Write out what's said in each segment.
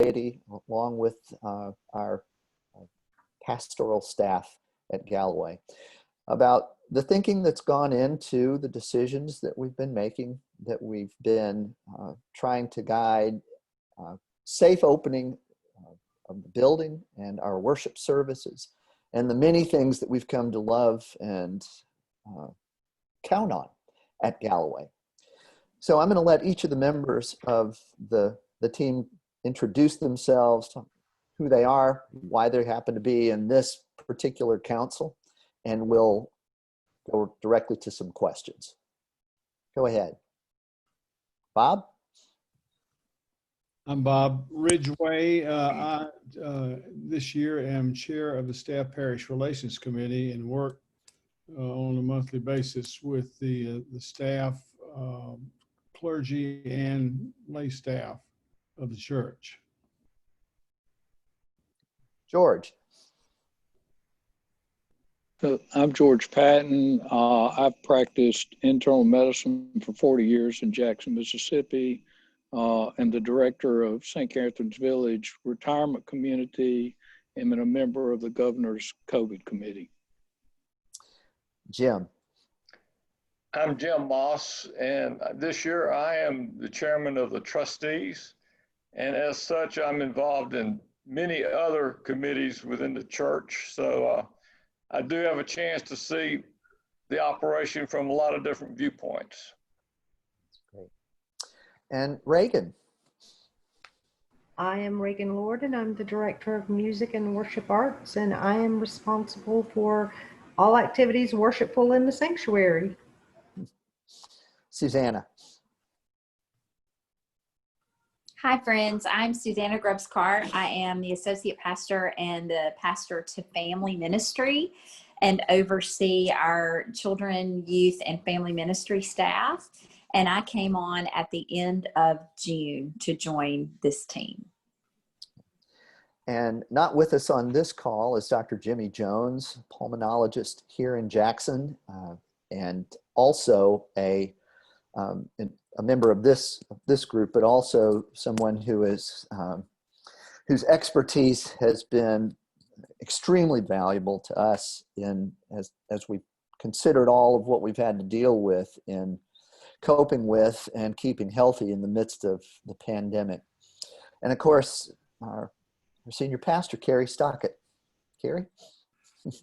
laity, along with our pastoral staff at Galloway, about the thinking that's gone into the decisions that we've been making, that we've been trying to guide safe opening of the building and our worship services, and the many things that we've come to love and count on at Galloway. So I'm going to let each of the members of the team introduce themselves, who they are, why they happen to be in this particular council, and we'll go directly to some questions. Go ahead. Bob? I'm Bob Ridgway. I this year am chair of the Staff Parish Relations Committee and work on a monthly basis with the staff, clergy, and lay staff of the church. George. I'm George Patton. I've practiced internal medicine for 40 years in Jackson, Mississippi, and the director of St. Catherine's Village Retirement Community, and I'm a member of the governor's COVID committee. Jim. I'm Jim Moss, and this year I am the chairman of the trustees, and as such I'm involved in many other committees within the church, so I do have a chance to see the operation from a lot of different viewpoints. Great. And Reagan. I am Reagan Lord, and I'm the Director of Music and Worship Arts, and I am responsible for all activities worshipful in the sanctuary. Susanna. Hi, friends. I'm Susanna Grubbs-Carr. I am the Associate Pastor and the Pastor to Family Ministry and oversee our children, youth, and family ministry staff. And I came on at the end of June to join this team. And not with us on this call is Dr. Jimmy Jones, pulmonologist here in Jackson, and also a member of this group, but also someone who is whose expertise has been extremely valuable to us as we've considered all of what we've had to deal with in coping with and keeping healthy in the midst of the pandemic. And of course, our senior pastor, Cary Stockett. Cary?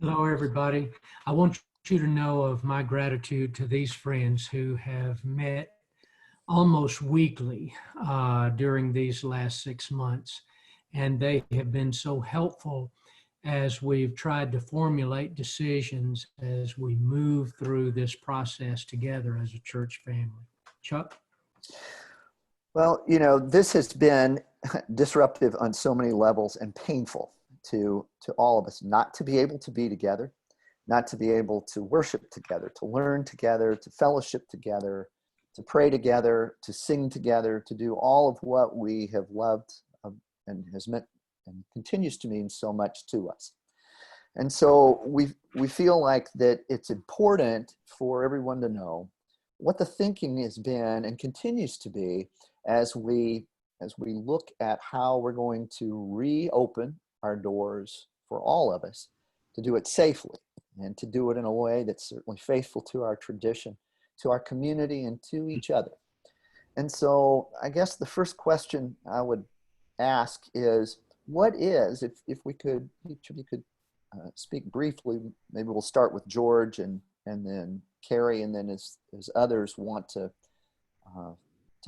Hello, everybody. I want you to know of my gratitude to these friends who have met almost weekly during these last 6 months. And they have been so helpful as we've tried to formulate decisions as we move through this process together as a church family. Chuck? Well, you know, this has been disruptive on so many levels and painful to all of us, not to be able to be together, not to be able to worship together, to learn together, to fellowship together, to pray together, to sing together, to do all of what we have loved and has meant and continues to mean so much to us. And so we feel like that it's important for everyone to know what the thinking has been and continues to be as we look at how we're going to reopen our doors for all of us, to do it safely and to do it in a way that's certainly faithful to our tradition, to our community, and to each other. And so I guess the first question I would ask is, what is, if we could, each of you could speak briefly, maybe we'll start with George and then Cary, and then as others want to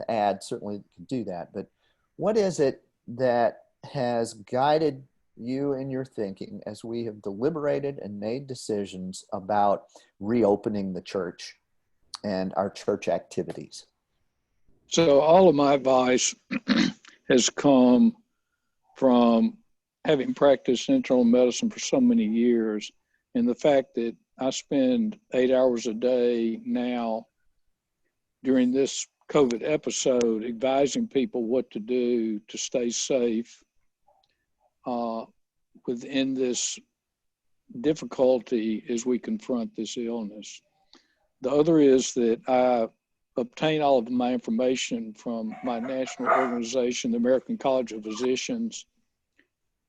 add, certainly can do that. But what is it that has guided you in your thinking as we have deliberated and made decisions about reopening the church and our church activities? So all of my advice has come from having practiced internal medicine for so many years, and the fact that I spend 8 hours a day now during this COVID episode advising people what to do to stay safe within this difficulty as we confront this illness. The other is that I obtain all of my information from my national organization, the American College of Physicians,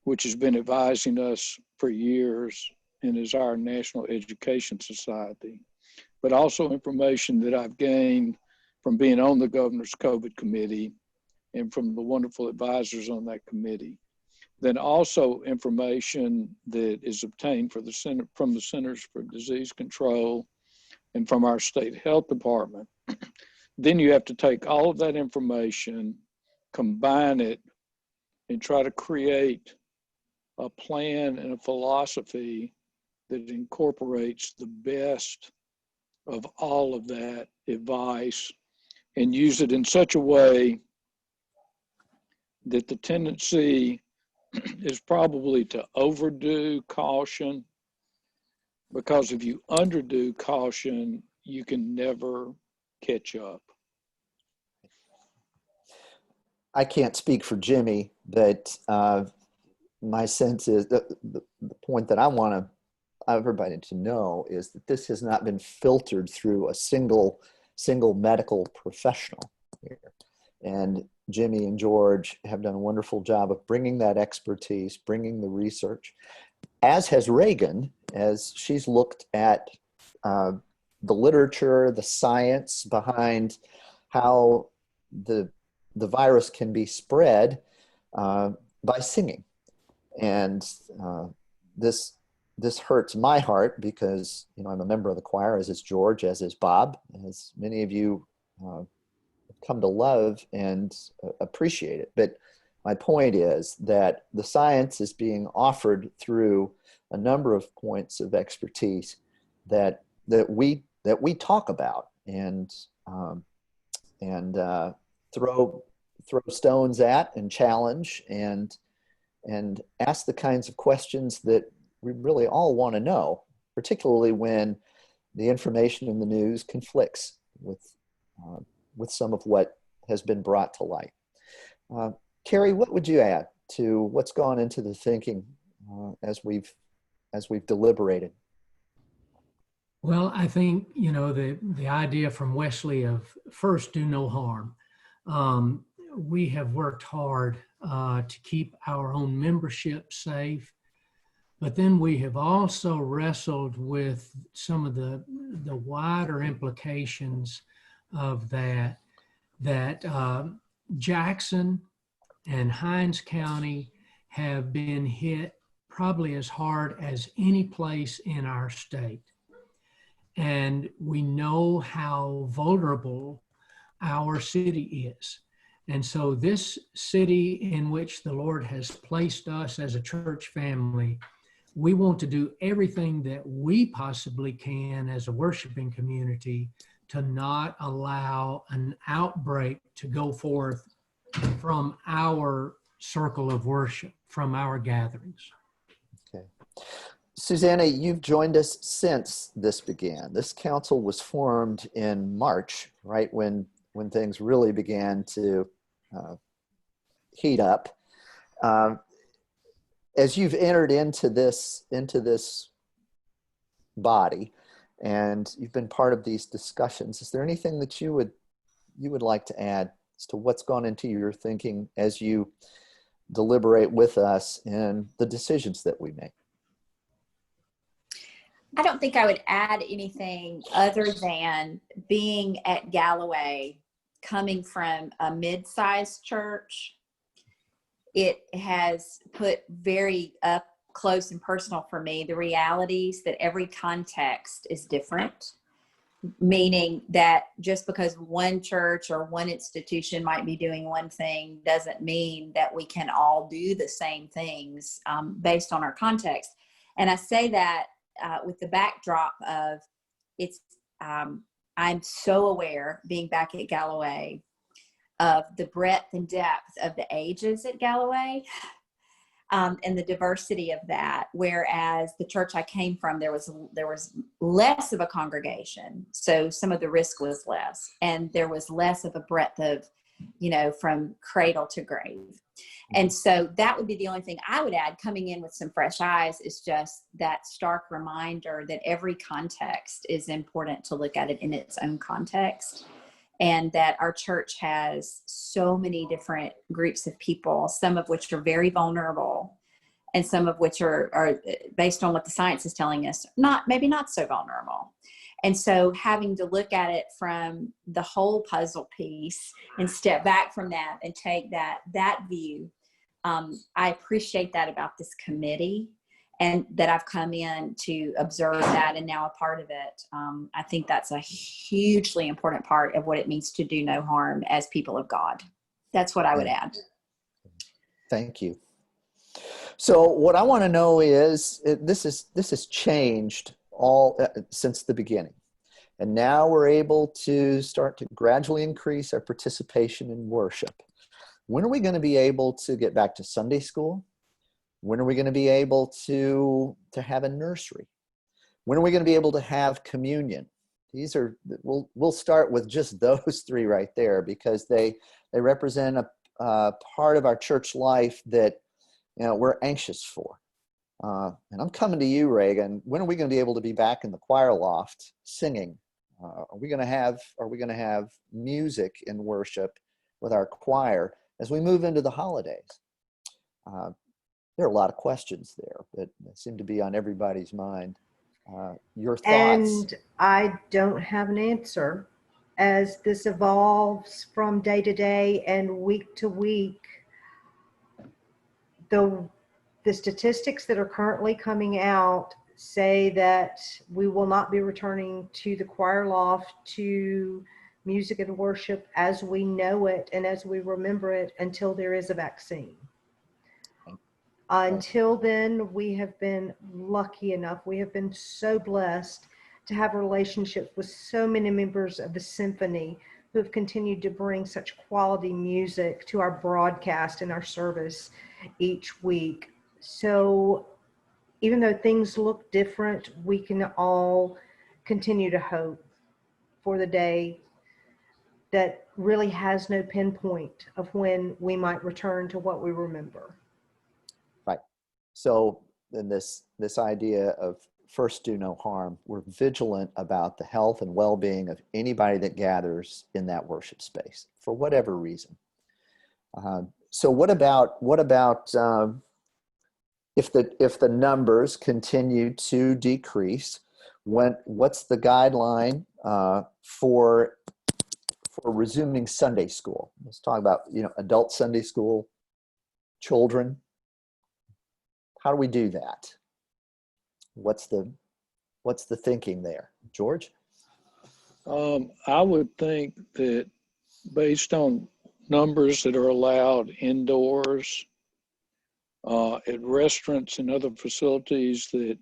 which has been advising us for years and is our national education society, but also information that I've gained from being on the governor's COVID committee and from the wonderful advisors on that committee. Then also information that is obtained from the Centers for Disease Control and from our state health department. Then you have to take all of that information, combine it, and try to create a plan and a philosophy that incorporates the best of all of that advice and use it in such a way that the tendency is probably to overdo caution, because if you underdo caution, you can never catch up. I can't speak for Jimmy, but my sense is that the point that I want everybody to know is that this has not been filtered through a single medical professional here. And Jimmy and George have done a wonderful job of bringing that expertise, bringing the research, as has Reagan, as she's looked at the literature, the science behind how the virus can be spread by singing. And this hurts my heart because, you know, I'm a member of the choir, as is George, as is Bob, as many of you come to love and appreciate it. But my point is that the science is being offered through a number of points of expertise that we talk about and throw stones at and challenge and ask the kinds of questions that we really all want to know, particularly when the information in the news conflicts with some of what has been brought to light. Cary, what would you add to what's gone into the thinking as we've deliberated? Well, I think, you know, the idea from Wesley of first do no harm. We have worked hard to keep our own membership safe, but then we have also wrestled with some of the wider implications of that Jackson and Hinds County have been hit probably as hard as any place in our state. And we know how vulnerable our city is. And so this city in which the Lord has placed us as a church family, we want to do everything that we possibly can as a worshiping community to not allow an outbreak to go forth from our circle of worship, from our gatherings. Okay. Susanna, you've joined us since this began. This council was formed in March, right when things really began to heat up. As you've entered into this body, and you've been part of these discussions, is there anything that you would like to add as to what's gone into your thinking as you deliberate with us in the decisions that we make? I don't think I would add anything other than being at Galloway, coming from a mid-sized church. It has put very up close and personal for me the realities that every context is different, meaning that just because one church or one institution might be doing one thing doesn't mean that we can all do the same things based on our context. And I say that with the backdrop of I'm so aware, being back at Galloway, of the breadth and depth of the ages at Galloway and the diversity of that. Whereas the church I came from, there was less of a congregation, so some of the risk was less, and there was less of a breadth of, you know, from cradle to grave. And so that would be the only thing I would add, coming in with some fresh eyes, is just that stark reminder that every context is important to look at it in its own context. and that our church has so many different groups of people, some of which are very vulnerable and some of which are based on what the science is telling us, maybe not so vulnerable. And so having to look at it from the whole puzzle piece and step back from that and take that view, I appreciate that about this committee, and that I've come in to observe that and now a part of it. I think that's a hugely important part of what it means to do no harm as people of God. That's what I would add. Thank you. So what I want to know is, this has changed all since the beginning. And now we're able to start to gradually increase our participation in worship. When are we going to be able to get back to Sunday school? When are we going to be able to have a nursery? When are we going to be able to have communion? These are, we'll start with just those three right there, because they represent a part of our church life that, you know, we're anxious for. And I'm coming to you, Reagan. When are we going to be able to be back in the choir loft singing? Are we going to have music in worship with our choir as we move into the holidays? There are a lot of questions there that seem to be on everybody's mind. Your thoughts? And I don't have an answer. As this evolves from day to day and week to week, the statistics that are currently coming out say that we will not be returning to the choir loft, to music and worship as we know it and as we remember it, until there is a vaccine. Until then, we have been lucky enough, we have been so blessed to have relationships with so many members of the symphony who have continued to bring such quality music to our broadcast and our service each week. So even though things look different, we can all continue to hope for the day that really has no pinpoint of when we might return to what we remember. Right. So in this idea of first do no harm, we're vigilant about the health and well-being of anybody that gathers in that worship space for whatever reason. So what about if the numbers continue to decrease? What's the guideline for resuming Sunday school? Let's talk about, adult Sunday school, children. How do we do that? What's the thinking there, George? I would think that based on numbers that are allowed indoors, at restaurants and other facilities, that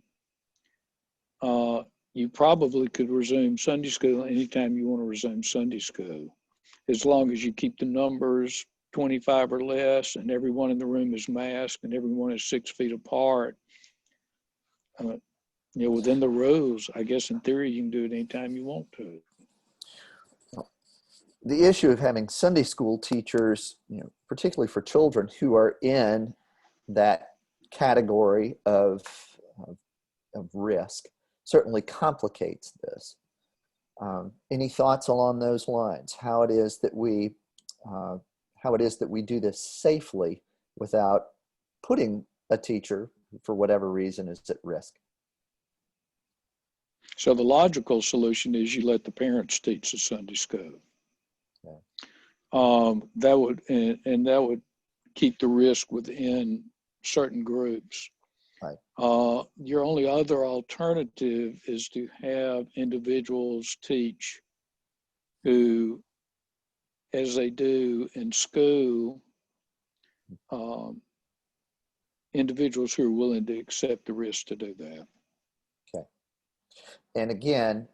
you probably could resume Sunday school anytime you want to resume Sunday school, as long as you keep the numbers 25 or less and everyone in the room is masked and everyone is 6 feet apart. Within the rules, I guess in theory you can do it anytime you want to. The issue of having Sunday school teachers, particularly for children who are in that category of risk, certainly complicates this. Any thoughts along those lines? How it is that we do this safely without putting a teacher, for whatever reason, is at risk? So the logical solution is you let the parents teach the Sunday school. Okay. That would keep the risk within certain groups. Right. Your only other alternative is to have individuals teach who, as they do in school, individuals who are willing to accept the risk to do that. Okay. And again,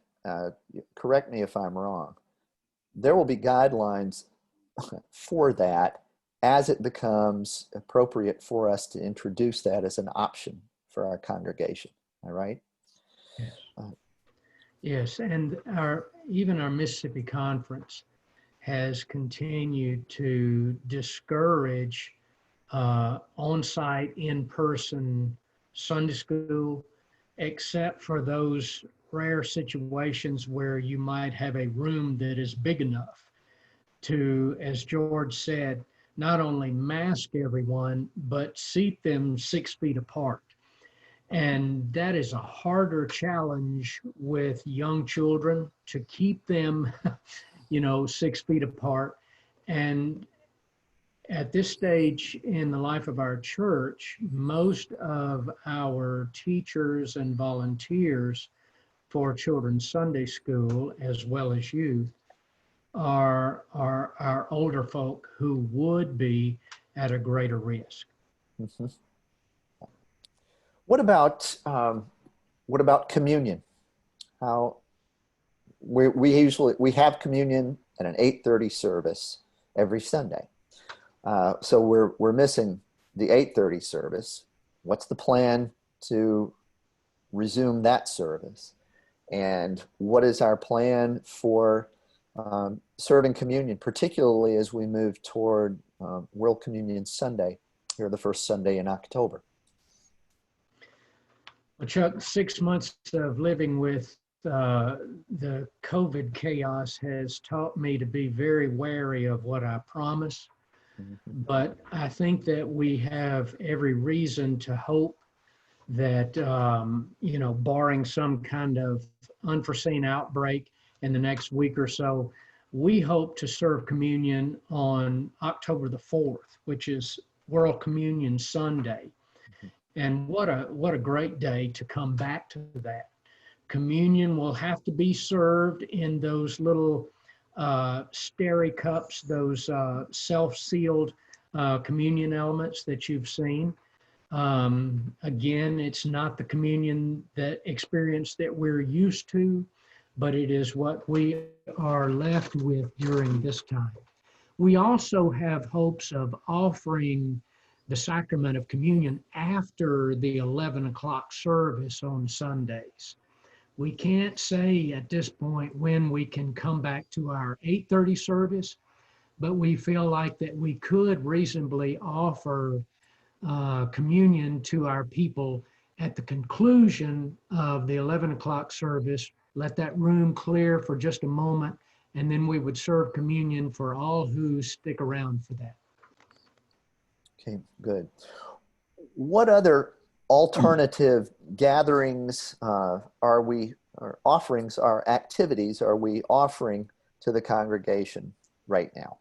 correct me if I'm wrong, there will be guidelines for that as it becomes appropriate for us to introduce that as an option for our congregation. Am I right? Yes. Yes, and even our Mississippi Conference has continued to discourage on-site, in-person Sunday school, except for those rare situations where you might have a room that is big enough to, as George said, not only mask everyone, but seat them 6 feet apart. And that is a harder challenge with young children, to keep them, 6 feet apart. And at this stage in the life of our church, most of our teachers and volunteers for children's Sunday school, as well as youth, are our older folk who would be at a greater risk. Mhm. What about communion? How we have communion at an 8:30 service every Sunday. So we're missing the 8:30 service. What's the plan to resume that service? And what is our plan for serving communion, particularly as we move toward World Communion Sunday, here the first Sunday in October? Well, Chuck, 6 months of living with the COVID chaos has taught me to be very wary of what I promise. But I think that we have every reason to hope that, barring some kind of unforeseen outbreak in the next week or so, we hope to serve communion on October the 4th, which is World Communion Sunday. And what a great day to come back to that. Communion will have to be served in those little steri cups, those self-sealed communion elements that you've seen. Again, it's not the communion experience that we're used to, but it is what we are left with during this time. We also have hopes of offering the sacrament of communion after the 11 o'clock service on Sundays. We can't say at this point when we can come back to our 8:30 service, but we feel like that we could reasonably offer communion to our people at the conclusion of the 11 o'clock service, let that room clear for just a moment, and then we would serve communion for all who stick around for that. Okay, good. What other alternative gatherings activities are we offering to the congregation right now?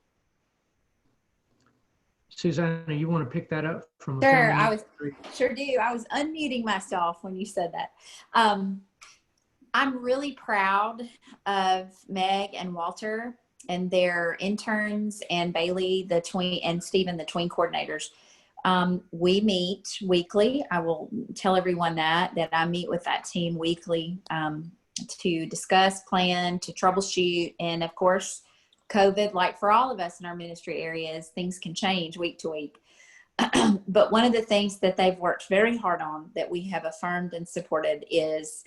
Susanna, you want to pick that up from a Sure, family sure do. I was unmuting myself when you said that. I'm really proud of Meg and Walter and their interns, and Bailey, and Stephen, the tween coordinators. We meet weekly. I will tell everyone that I meet with that team weekly to discuss, plan, to troubleshoot. And of course, COVID, like for all of us in our ministry areas, things can change week to week. But one of the things that they've worked very hard on that we have affirmed and supported is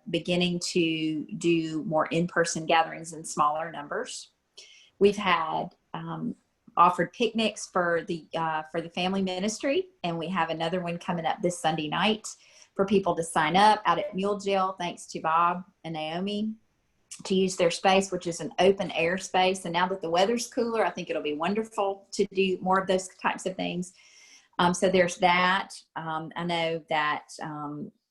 beginning to do more in-person gatherings in smaller numbers. We've had offered picnics for the family ministry, and we have another one coming up this Sunday night for people to sign up out at Mule Jail, thanks to Bob and Naomi, to use their space, which is an open air space. And now that the weather's cooler, I think it'll be wonderful to do more of those types of things. So there's that. I know that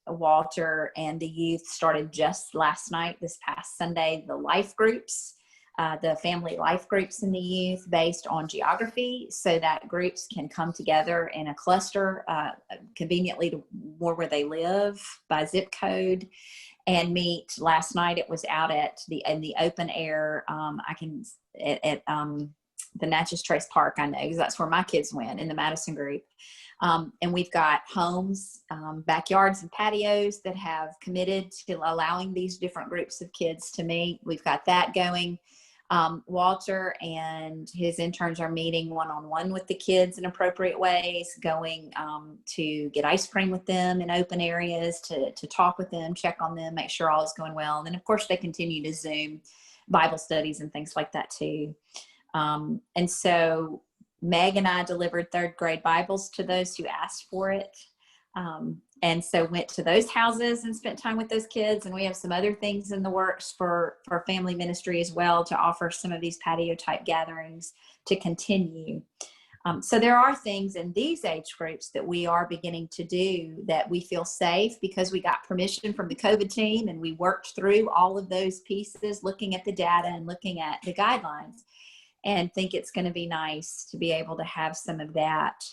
Walter and the youth started just last night, this past Sunday, the life groups, the family life groups in the youth based on geography, so that groups can come together in a cluster conveniently to more where they live by zip code and meet. Last night it was out in the open air. At the Natchez Trace Park, I know, because that's where my kids went in the Madison group. And we've got homes, backyards and patios that have committed to allowing these different groups of kids to meet. We've got that going. Walter and his interns are meeting one-on-one with the kids in appropriate ways, going to get ice cream with them in open areas, to talk with them, check on them, make sure all is going well. And then of course they continue to Zoom Bible studies and things like that too. And so Meg and I delivered third grade Bibles to those who asked for it. And so went to those houses and spent time with those kids. And we have some other things in the works for family ministry as well, to offer some of these patio type gatherings to continue. So there are things in these age groups that we are beginning to do that we feel safe, because we got permission from the COVID team and we worked through all of those pieces, looking at the data and looking at the guidelines, and think it's going to be nice to be able to have some of that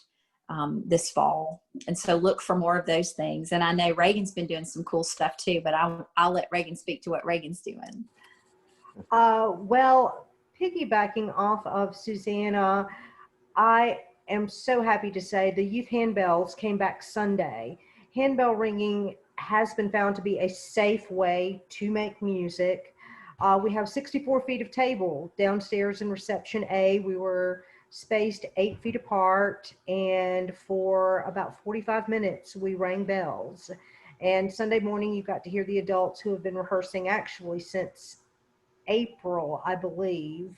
this fall. And so look for more of those things. And I know Reagan's been doing some cool stuff too, but I'll let Reagan speak to what Reagan's doing. Well, piggybacking off of Susanna, I am so happy to say the youth handbells came back Sunday. Handbell ringing has been found to be a safe way to make music. We have 64 feet of table downstairs in reception A. We were spaced 8 feet apart, and for about 45 minutes we rang bells. And Sunday morning you got to hear the adults who have been rehearsing actually since April, I believe.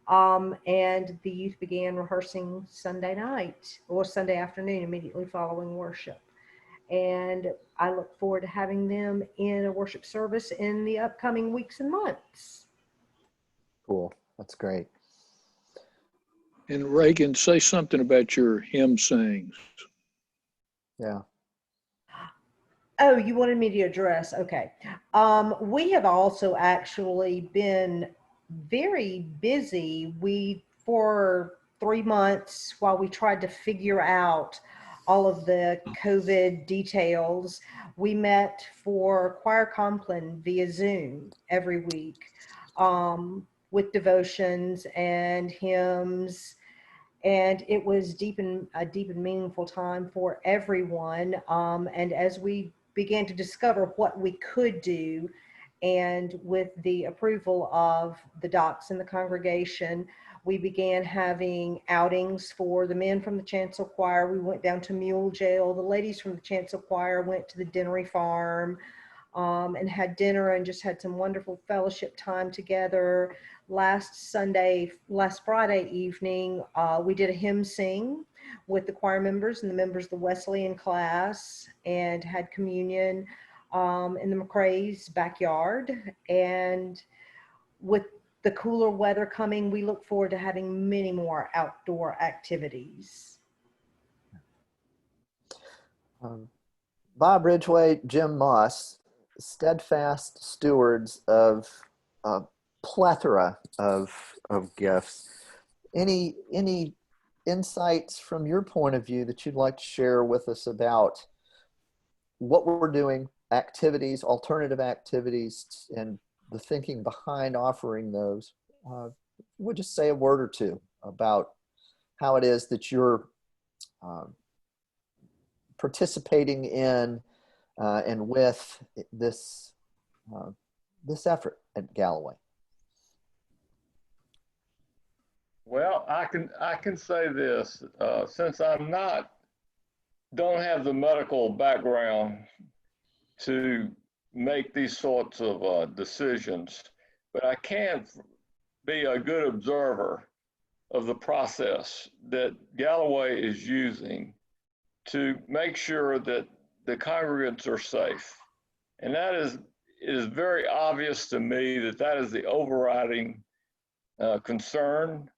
And the youth began rehearsing Sunday night or Sunday afternoon immediately following worship. And I look forward to having them in a worship service in the upcoming weeks and months. Cool. That's great. And Reagan, say something about your hymn sings. Yeah. Oh, you wanted me to address? Okay. We have also actually been very busy. For 3 months, while we tried to figure out all of the COVID details, we met for choir compline via Zoom every week, with devotions and hymns. And it was a deep and meaningful time for everyone. And as we began to discover what we could do, and with the approval of the docs in the congregation, we began having outings for the men from the chancel choir. We went down to Mule Jail. The ladies from the chancel choir went to the Dinnery Farm, and had dinner and just had some wonderful fellowship time together. Last Friday evening, we did a hymn sing with the choir members and the members of the Wesleyan class, and had communion in the McCrae's backyard. And with the cooler weather coming, we look forward to having many more outdoor activities. Bob Ridgway, Jim Moss, steadfast stewards of a plethora of gifts. Any insights from your point of view that you'd like to share with us about what we're doing, activities, alternative activities, and the thinking behind offering those? We'll just say a word or two about how it is that you're participating in and with this effort at Galloway. Well, I can say this, since don't have the medical background to make these sorts of decisions, but I can be a good observer of the process that Galloway is using to make sure that the congregants are safe. And that is very obvious to me that is the overriding concern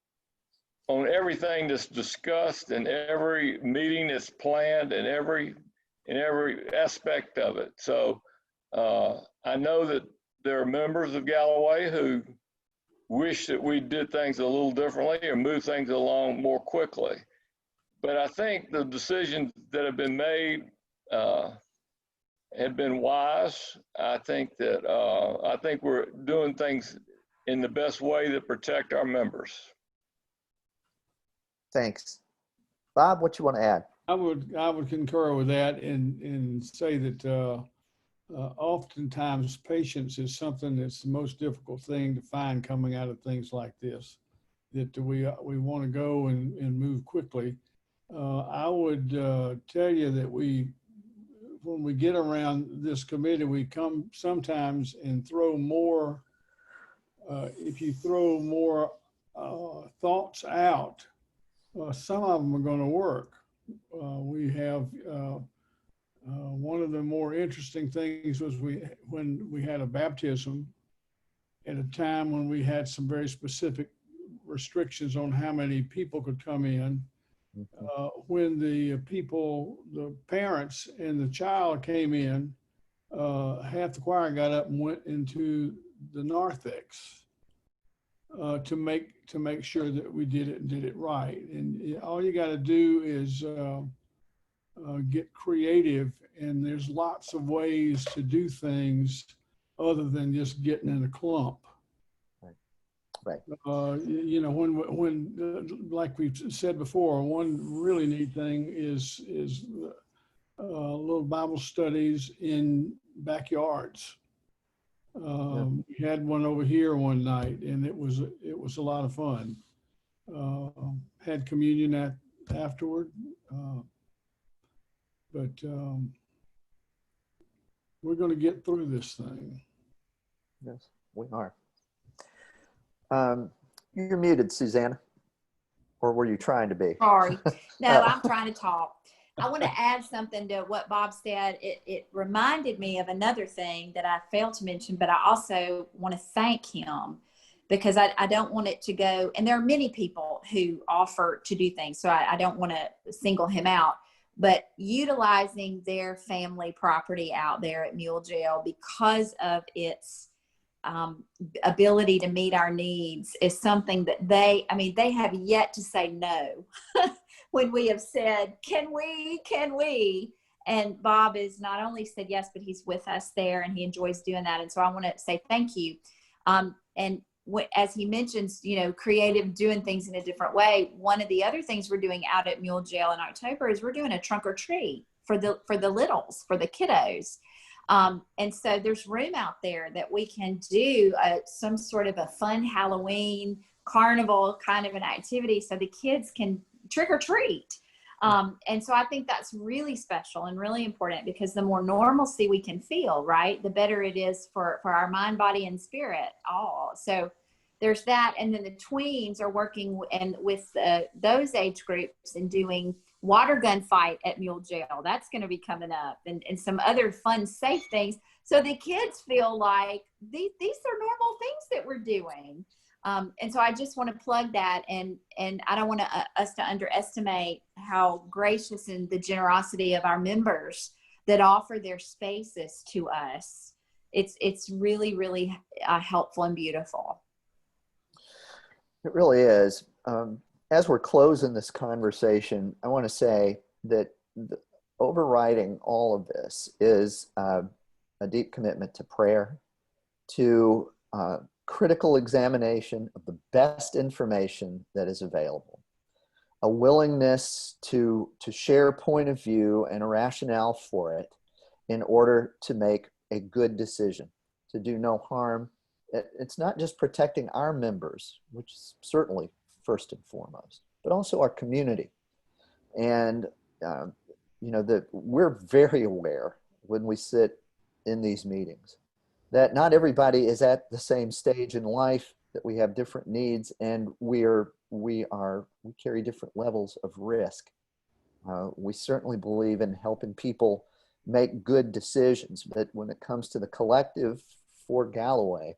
on everything that's discussed in every meeting that's planned and every aspect of it. So I know that there are members of Galloway who wish that we did things a little differently or move things along more quickly. But I think the decisions that have been made have been wise. I think we're doing things in the best way that protect our members. Thanks. Bob, what you want to add? I would concur with that and say that oftentimes patience is something that's the most difficult thing to find coming out of things like this, that we want to go and move quickly. I would tell you that when we get around this committee, we come sometimes and throw more, if you throw more thoughts out, some of them are going to work. We have One of the more interesting things was when we had a baptism at a time when we had some very specific restrictions on how many people could come in. When the parents and the child came in, half the choir got up and went into the narthex to make sure that we did it right. And all you got to do is get creative, and there's lots of ways to do things other than just getting in a clump. Right. When like we've said before, one really neat thing is little Bible studies in backyards. We had one over here one night, and it was a lot of fun. Had communion afterward, but we're going to get through this thing. Yes, we are. You're muted, Susanna, or were you trying to be? Sorry. No, I'm trying to talk. I want to add something to what Bob said. It reminded me of another thing that I failed to mention, but I also want to thank him because I don't want it to go, and there are many people who offer to do things, so I don't want to single him out, but utilizing their family property out there at Mule Jail because of its ability to meet our needs is something that they have yet to say no when we have said, can we? And Bob has not only said yes, but he's with us there and he enjoys doing that. And so I want to say thank you. And as he mentions, creative, doing things in a different way. One of the other things we're doing out at Mule Jail in October is we're doing a trunk or treat for the littles, for the kiddos. And so there's room out there that we can do some sort of a fun Halloween carnival kind of an activity so the kids can trick or treat. And so I think that's really special and really important because the more normalcy we can feel, right, the better it is for our mind, body, and spirit all. So there's that. And then the tweens are working with those age groups and doing water gun fight at Mule Jail. That's going to be coming up, and some other fun, safe things. So the kids feel like these are normal things that we're doing. And so I just want to plug that, and I don't want us to underestimate how gracious and the generosity of our members that offer their spaces to us. It's really, really helpful and beautiful. It really is. As we're closing this conversation, I want to say that overriding all of this is a deep commitment to prayer, to critical examination of the best information that is available, a willingness to share a point of view and a rationale for it in order to make a good decision, to do no harm. It's not just protecting our members, which is certainly first and foremost, but also our community. And, that we're very aware when we sit in these meetings that not everybody is at the same stage in life, that we have different needs, and we carry different levels of risk. We certainly believe in helping people make good decisions, but when it comes to the collective for Galloway,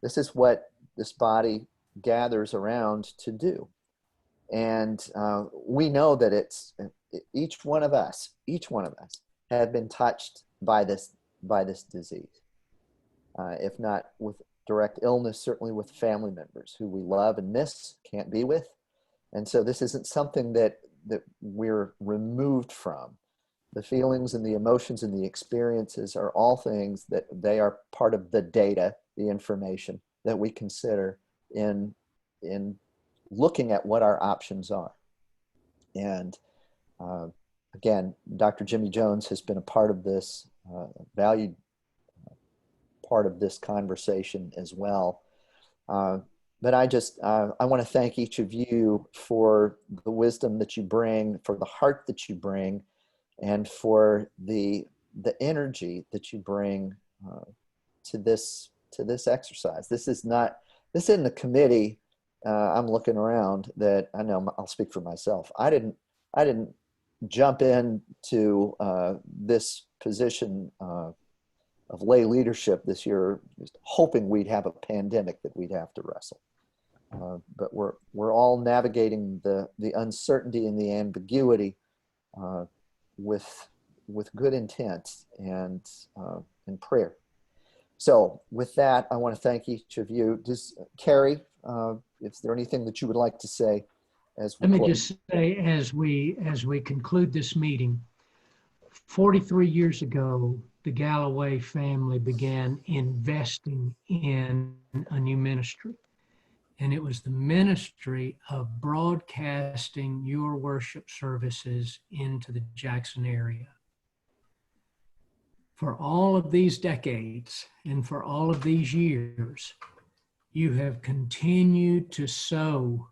this is what this body gathers around to do. And we know that each one of us have been touched by this disease. If not with direct illness, certainly with family members who we love and miss, can't be with. And so this isn't something that we're removed from. The feelings and the emotions and the experiences are all things that they are part of the data, the information that we consider in looking at what our options are. And again, Dr. Jimmy Jones has been a part of this, valued part of this conversation as well. But I want to thank each of you for the wisdom that you bring, for the heart that you bring, and for the energy that you bring to this exercise. This isn't a committee. I'm looking around that I know I'll speak for myself. I didn't jump into this position of lay leadership this year, just hoping we'd have a pandemic that we'd have to wrestle. But we're all navigating the uncertainty and the ambiguity with good intent and prayer. So with that, I want to thank each of you. Just Cary, is there anything that you would like to say as we Let me close? just say, as we conclude this meeting, 43 years ago, the Galloway family began investing in a new ministry. And it was the ministry of broadcasting your worship services into the Jackson area. For all of these decades and for all of these years, you have continued to sow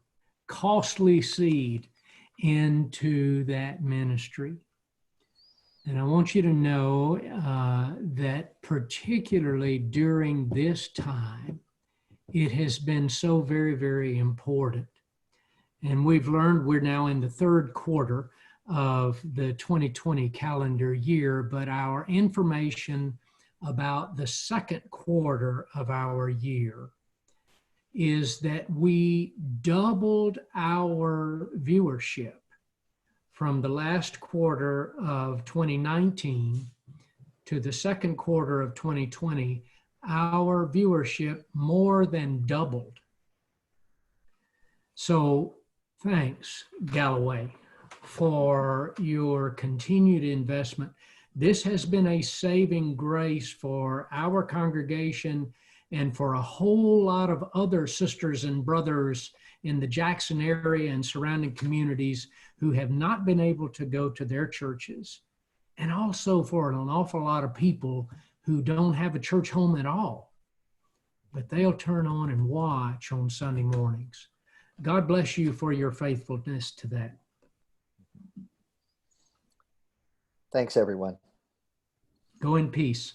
costly seed into that ministry. And I want you to know that particularly during this time, it has been so very, very important. And we've learned we're now in the third quarter of the 2020 calendar year, but our information about the second quarter of our year is that we doubled our viewership from the last quarter of 2019 to the second quarter of 2020. Our viewership more than doubled. So thanks, Galloway, for your continued investment. This has been a saving grace for our congregation and for a whole lot of other sisters and brothers in the Jackson area and surrounding communities who have not been able to go to their churches, and also for an awful lot of people who don't have a church home at all, but they'll turn on and watch on Sunday mornings. God bless you for your faithfulness to that. Thanks, everyone. Go in peace.